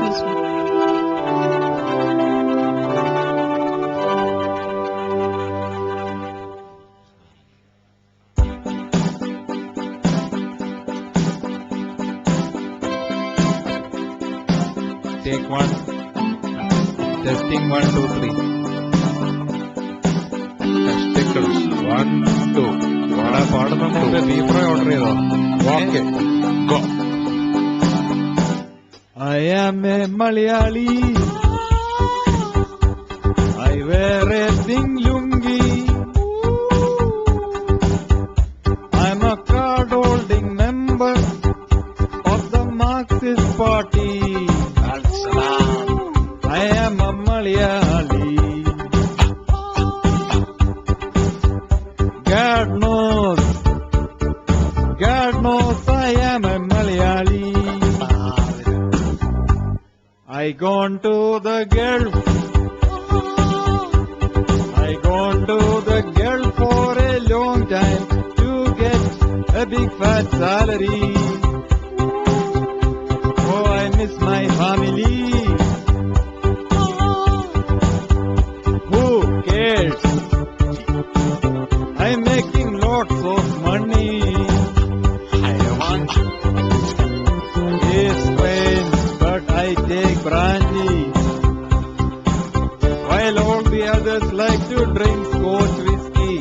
Excuse me. Take one. Testing 1, 2, 3. Testicles 1, 2. പാടുന്ന മുമ്പേ beef fry order ചെയ്തോ? Okay. Go. I am a Malayali. I wear a pink lungi. I'm a card-holding member of the Marxist Party. I am a Malayali. God knows I am a Malayali. I gone to the Gulf. I gone to the Gulf for a long time to get a big fat salary. Oh, I miss my family. Who cares? I'm making lots of money. It's strange, but I take brandy. While all the others like to drink Scotch whiskey.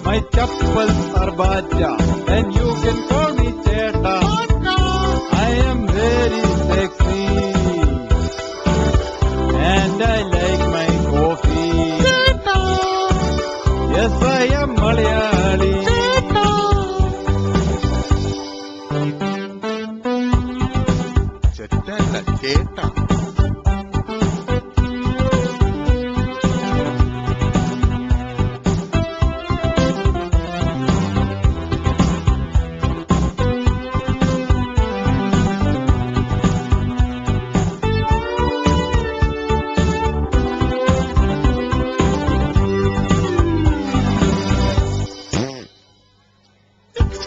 My chappals are bacha, and you can call me Cheta. I am very sexy, and I like my coffee. Yes, I am Malayali. ചെറ്റല്ല, ചേട്ട.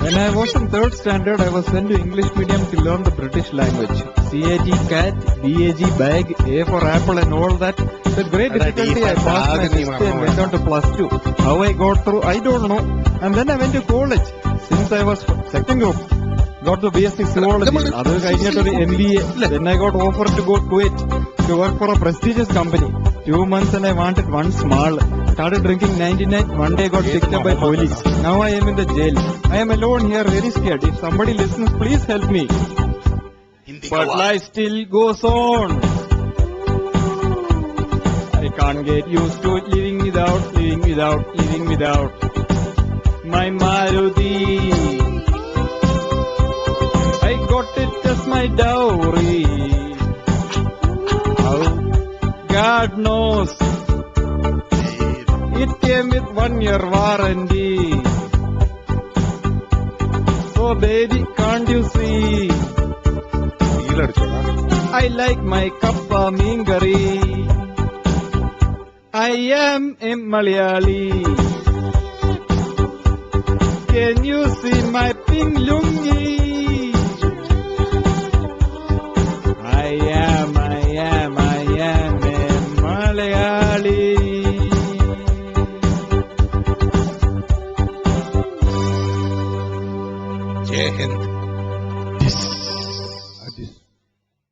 When I was in 3rd standard, I was sent to English medium to learn the British language. CAT, cat, BAG, bag, A for apple and all that. With great difficulty, I passed my history and went on to +2. How I got through, I don't know. And then I went to college. Since I was second group, got the BSc Zoology. Other I got the MBA. Then I got offered to go Kuwait to work for a prestigious company. 2 months and I wanted one small. Started drinking 99. One day got picked up by police. Now I am in the jail. I am alone here, very scared. If somebody listens, please help me. But life still goes on. I can't get used to living without my Maruti. I got it as my dowry. Oh, God knows. It came with 1-year warranty. So baby, can't you see? I like my kappa meen curry. I am a Malayali. Can you see my pink lungi? I am a Malayali. Jai Hind.